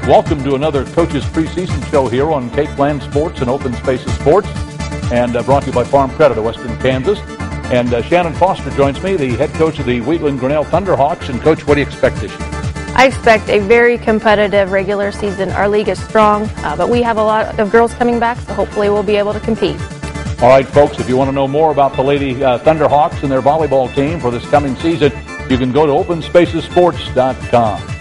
Welcome to another Coach's Preseason Show here on Capeland Sports and Open Spaces Sports, and brought to you by Farm Credit of Western Kansas. And Shannon Foster joins me, the head coach of the Wheatland Grinnell Thunderhawks. And Coach, what do you expect this year? I expect a very competitive regular season. Our league is strong, but we have a lot of girls coming back, so hopefully we'll be able to compete. All right, folks, if you want to know more about the Lady Thunderhawks and their volleyball team for this coming season, you can go to OpenSpacesSports.com.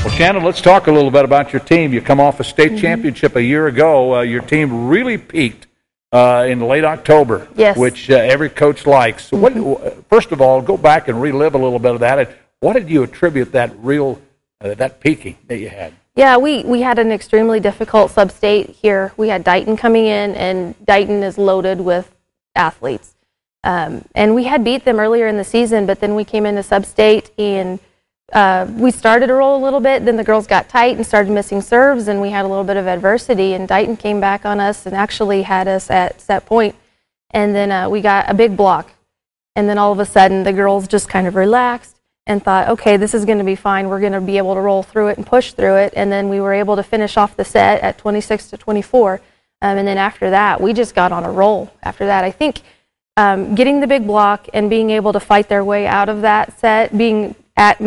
Well, Shannon, let's talk a little bit about your team. You come off a state championship a year ago. Your team really peaked in late October, yes, which every coach likes. So first of all, go back and relive a little bit of that. And what did you attribute that that peaking that you had? Yeah, we had an extremely difficult sub-state here. We had Dighton coming in, and Dighton is loaded with athletes. And we had beat them earlier in the season, but then we came into sub-state and we started to roll a little bit. Then the girls got tight and started missing serves, and we had a little bit of adversity. And Dighton came back on us and actually had us at set point. And then we got a big block. And then all of a sudden, the girls just kind of relaxed and thought, okay, this is going to be fine. We're going to be able to roll through it and push through it. And then we were able to finish off the set at 26-24. And then after that, we just got on a roll. After that, I think getting the big block and being able to fight their way out of that set, being at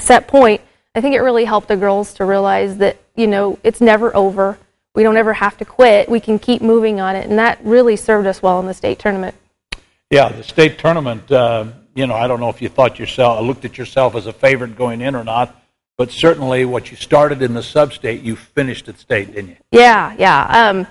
set point, I think it really helped the girls to realize that, you know, it's never over. We don't ever have to quit. We can keep moving on it, and that really served us well in the state tournament. Yeah, the state tournament, you know, I don't know if you looked at yourself as a favorite going in or not, but certainly what you started in the sub-state, you finished at state, didn't you? Yeah.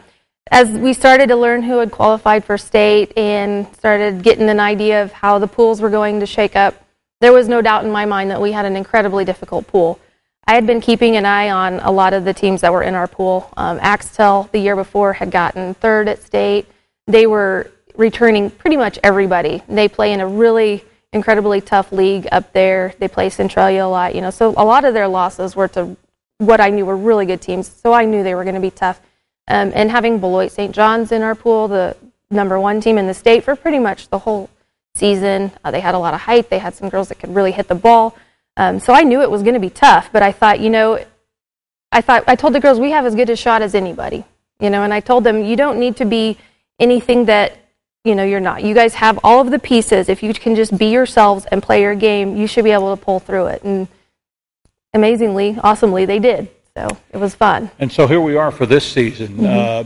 As we started to learn who had qualified for state and started getting an idea of how the pools were going to shake up, there was no doubt in my mind that we had an incredibly difficult pool. I had been keeping an eye on a lot of the teams that were in our pool. Axtell, the year before, had gotten third at state. They were returning pretty much everybody. They play in a really incredibly tough league up there. They play Centralia a lot, you know, so a lot of their losses were to what I knew were really good teams, so I knew they were going to be tough. And having Beloit St. John's in our pool, the #1 team in the state for pretty much the whole season. They had a lot of height. They had some girls that could really hit the ball. So I knew it was going to be tough, but I thought, you know, I told the girls, we have as good a shot as anybody, you know, and I told them, you don't need to be anything that, you know, you're not. You guys have all of the pieces. If you can just be yourselves and play your game, you should be able to pull through it. And amazingly, awesomely, they did. So it was fun. And so here we are for this season.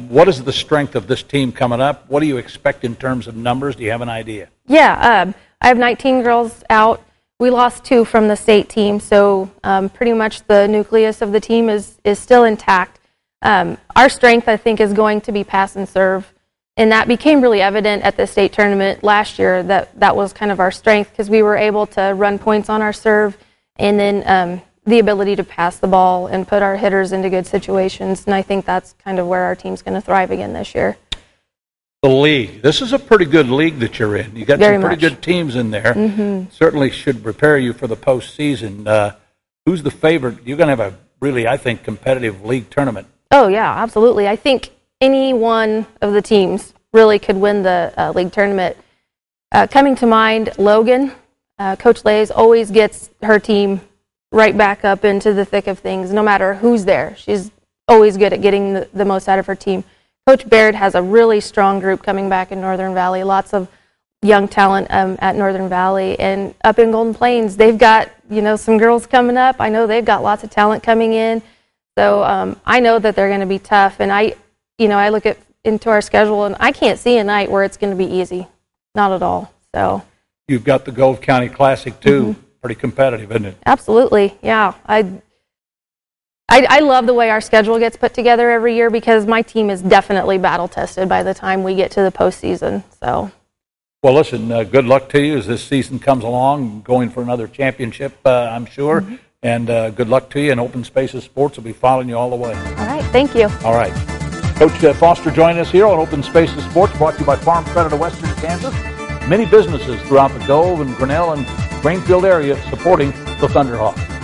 What is the strength of this team coming up? What do you expect in terms of numbers? Do you have an idea? Yeah, I have 19 girls out. We lost 2 from the state team, so pretty much the nucleus of the team is still intact. Our strength, I think, is going to be pass and serve, and that became really evident at the state tournament last year, that was kind of our strength because we were able to run points on our serve, and then the ability to pass the ball and put our hitters into good situations, and I think that's kind of where our team's going to thrive again this year. The league. This is a pretty good league that you're in. You got some pretty good teams in there. Certainly should prepare you for the postseason. Who's the favorite? You're going to have a really, I think, competitive league tournament. Oh, yeah, absolutely. I think any one of the teams really could win the league tournament. Coming to mind, Logan. Coach Lays always gets her team right back up into the thick of things, no matter who's there. She's always good at getting the most out of her team. Coach Baird has a really strong group coming back in Northern Valley, lots of young talent at Northern Valley. And up in Golden Plains, they've got, you know, some girls coming up. I know they've got lots of talent coming in. So I know that they're going to be tough. And I look into our schedule, and I can't see a night where it's going to be easy. Not at all. So you've got the Gove County Classic, too. Pretty competitive, isn't it? Absolutely, yeah. I love the way our schedule gets put together every year because my team is definitely battle-tested by the time we get to the postseason. So, well, listen, good luck to you as this season comes along, going for another championship, I'm sure. And good luck to you, and Open Spaces Sports will be following you all the way. All right, thank you. All right. Coach Foster joining us here on Open Spaces Sports, brought to you by Farm Credit of Western Kansas. Many businesses throughout the Gove and Grinnell and Greenfield area supporting the Thunderhawks.